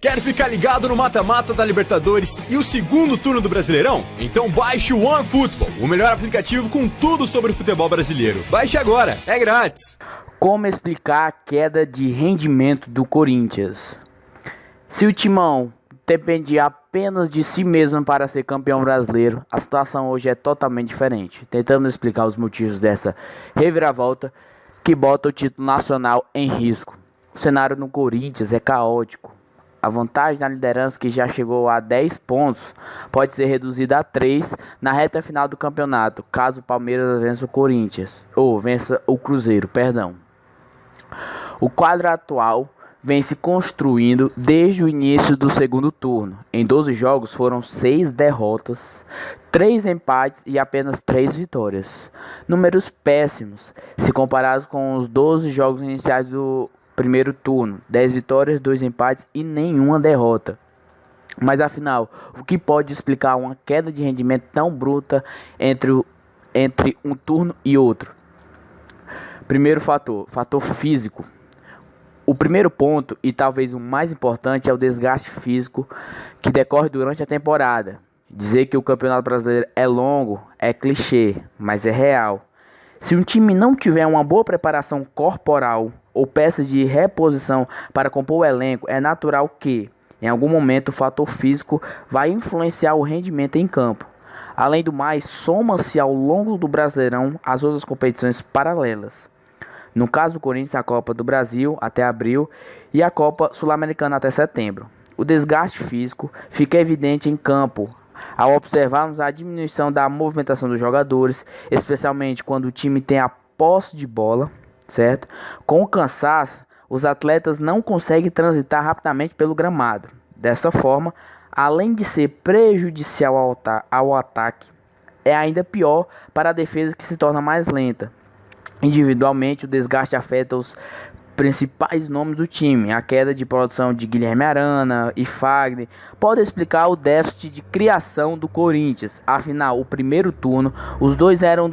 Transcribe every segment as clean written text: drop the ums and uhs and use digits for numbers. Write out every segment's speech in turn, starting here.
Quer ficar ligado no mata-mata da Libertadores e o segundo turno do Brasileirão? Então baixe o OneFootball, o melhor aplicativo com tudo sobre o futebol brasileiro. Baixe agora, é grátis! Como explicar a queda de rendimento do Corinthians? Se o Timão dependia apenas de si mesmo para ser campeão brasileiro, a situação hoje é totalmente diferente. Tentamos explicar os motivos dessa reviravolta que bota o título nacional em risco. O cenário no Corinthians é caótico. A vantagem na liderança, que já chegou a 10 pontos, pode ser reduzida a 3 na reta final do campeonato, caso o Palmeiras vença o Corinthians, ou vença o Cruzeiro, perdão. O quadro atual vem se construindo desde o início do segundo turno. Em 12 jogos foram 6 derrotas, 3 empates e apenas 3 vitórias. Números péssimos, se comparados com os 12 jogos iniciais do primeiro turno, 10 vitórias, 2 empates e nenhuma derrota. Mas afinal, o que pode explicar uma queda de rendimento tão bruta entre um turno e outro? Primeiro fator físico. O primeiro ponto, e talvez o mais importante, é o desgaste físico que decorre durante a temporada. Dizer que o Campeonato Brasileiro é longo é clichê, mas é real. Se um time não tiver uma boa preparação corporal ou peças de reposição para compor o elenco, é natural que, em algum momento, o fator físico vai influenciar o rendimento em campo. Além do mais, soma-se ao longo do Brasileirão as outras competições paralelas. No caso do Corinthians, a Copa do Brasil até abril e a Copa Sul-Americana até setembro. O desgaste físico fica evidente em campo ao observarmos a diminuição da movimentação dos jogadores, especialmente quando o time tem a posse de bola, certo? Com o cansaço, os atletas não conseguem transitar rapidamente pelo gramado. Dessa forma, além de ser prejudicial ao ataque, é ainda pior para a defesa, que se torna mais lenta. Individualmente, o desgaste afeta os principais nomes do time. A queda de produção de Guilherme Arana e Fagner pode explicar o déficit de criação do Corinthians. Afinal, o primeiro turno, os dois eram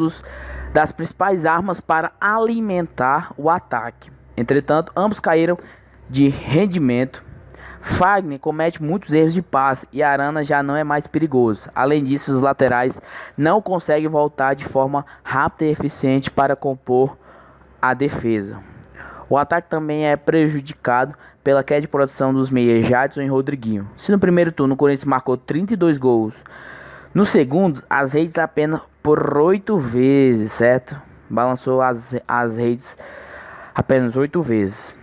das principais armas para alimentar o ataque. Entretanto, ambos caíram de rendimento. Fagner comete muitos erros de passe e Arana já não é mais perigoso. Além disso, os laterais não conseguem voltar de forma rápida e eficiente para compor a defesa. O ataque também é prejudicado pela queda de produção dos meias Jadson e Rodriguinho. Se no primeiro turno o Corinthians marcou 32 gols, no segundo as redes apenas por 8 vezes, certo? Balançou as redes apenas 8 vezes.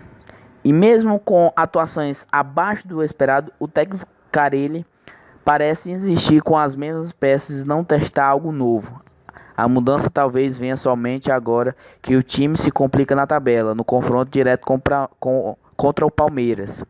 E mesmo com atuações abaixo do esperado, o técnico Carille parece insistir com as mesmas peças e não testar algo novo. A mudança talvez venha somente agora que o time se complica na tabela, no confronto direto contra o Palmeiras.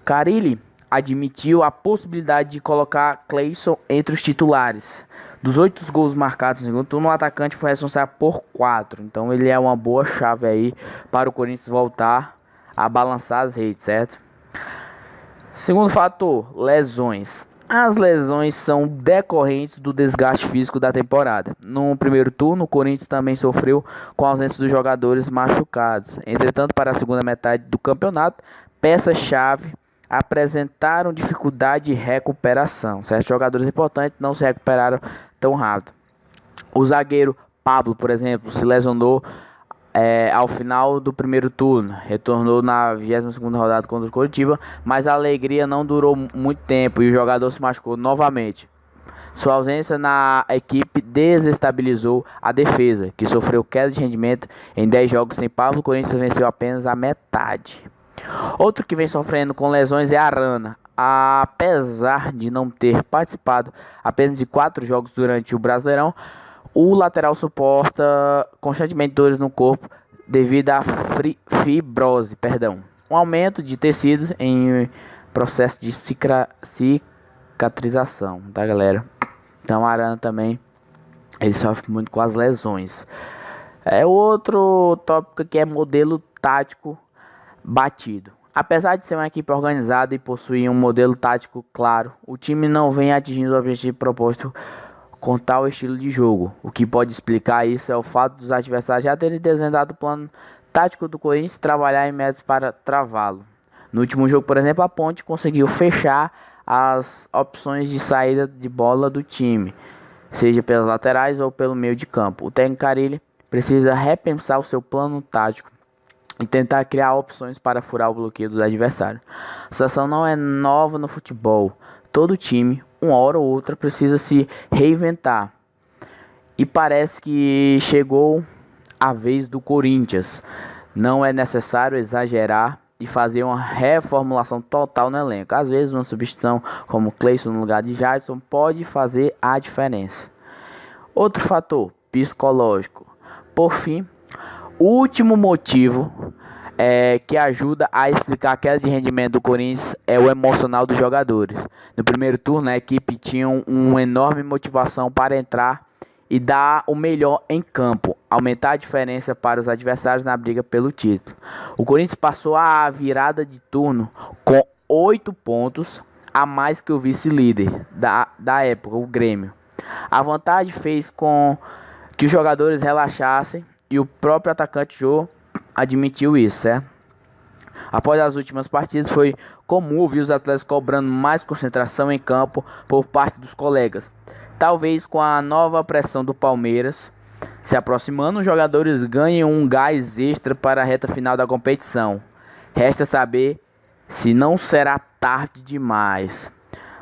Carille admitiu a possibilidade de colocar Cleison entre os titulares. Dos 8 gols marcados no segundo turno, o atacante foi responsável por 4. Então ele é uma boa chave aí para o Corinthians voltar a balançar as redes, certo? Segundo fator, lesões. As lesões são decorrentes do desgaste físico da temporada. No primeiro turno, o Corinthians também sofreu com a ausência dos jogadores machucados. Entretanto, para a segunda metade do campeonato, peças-chave apresentaram dificuldade de recuperação. Certos jogadores importantes não se recuperaram tão rápido. O zagueiro Pablo, por exemplo, se lesionou ao final do primeiro turno, retornou na 22ª rodada contra o Coritiba, mas a alegria não durou muito tempo e o jogador se machucou novamente. Sua ausência na equipe desestabilizou a defesa, que sofreu queda de rendimento em 10 jogos sem Pablo. O Corinthians venceu apenas a metade. Outro que vem sofrendo com lesões é Arana. Apesar de não ter participado apenas de 4 jogos durante o Brasileirão, o lateral suporta constantemente dores no corpo devido à fibrose, um aumento de tecidos em processo de cicatrização, tá, galera? Então, Arana também, ele sofre muito com as lesões. Outro tópico que é modelo tático batido. Apesar de ser uma equipe organizada e possuir um modelo tático claro, o time não vem atingindo o objetivo proposto com tal estilo de jogo. O que pode explicar isso é o fato dos adversários já terem desvendado o plano tático do Corinthians e trabalhar em métodos para travá-lo. No último jogo, por exemplo, a Ponte conseguiu fechar as opções de saída de bola do time, seja pelas laterais ou pelo meio de campo. O técnico Carille precisa repensar o seu plano tático e tentar criar opções para furar o bloqueio dos adversários. A situação não é nova no futebol. Todo time, uma hora ou outra, precisa se reinventar. E parece que chegou a vez do Corinthians. Não é necessário exagerar e fazer uma reformulação total no elenco. Às vezes uma substituição como Cleison no lugar de Jadson pode fazer a diferença. Outro fator, psicológico. Por fim, o último motivo que ajuda a explicar a queda de rendimento do Corinthians é o emocional dos jogadores. No primeiro turno, a equipe tinha uma enorme motivação para entrar e dar o melhor em campo, aumentar a diferença para os adversários na briga pelo título. O Corinthians passou a virada de turno com 8 pontos a mais que o vice-líder da época, o Grêmio. A vantagem fez com que os jogadores relaxassem e o próprio atacante Jô admitiu isso, certo? Após as últimas partidas, foi comum ouvir os atletas cobrando mais concentração em campo por parte dos colegas. Talvez com a nova pressão do Palmeiras se aproximando, os jogadores ganhem um gás extra para a reta final da competição. Resta saber se não será tarde demais.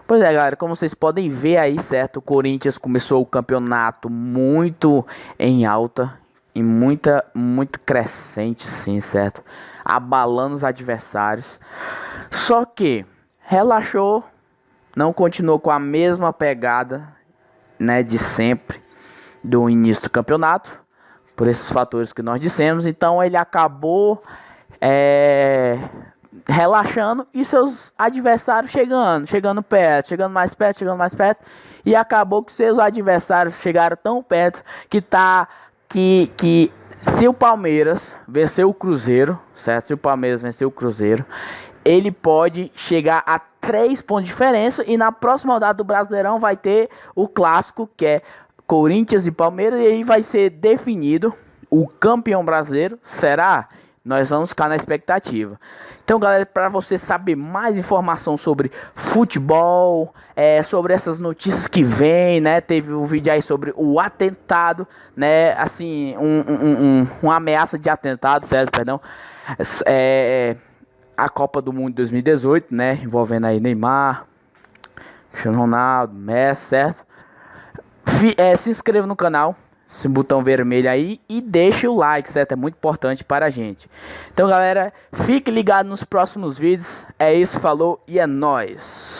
Pois é, galera, como vocês podem ver aí, certo? O Corinthians começou o campeonato muito em alta e muito crescente, sim, certo? Abalando os adversários. Só que relaxou, não continuou com a mesma pegada, né, de sempre, do início do campeonato, por esses fatores que nós dissemos. Então ele acabou relaxando e seus adversários chegando perto, chegando mais perto, e acabou que seus adversários chegaram tão perto que se o Palmeiras vencer o Cruzeiro, certo? Se o Palmeiras vencer o Cruzeiro, ele pode chegar a 3 pontos de diferença, e na próxima rodada do Brasileirão vai ter o clássico, que é Corinthians e Palmeiras, e aí vai ser definido o campeão brasileiro. Será? Nós vamos ficar na expectativa. Então, galera, para você saber mais informação sobre futebol, sobre essas notícias que vem, né? Teve um vídeo aí sobre o atentado, né? Assim, uma ameaça de atentado, certo? Perdão. A Copa do Mundo de 2018, né? Envolvendo aí Neymar, Cristiano Ronaldo, Messi, certo? Se inscreva no canal, esse botão vermelho aí, e deixe o like, certo? É muito importante para a gente. Então, galera, fique ligado nos próximos vídeos. É isso, falou e é nóis!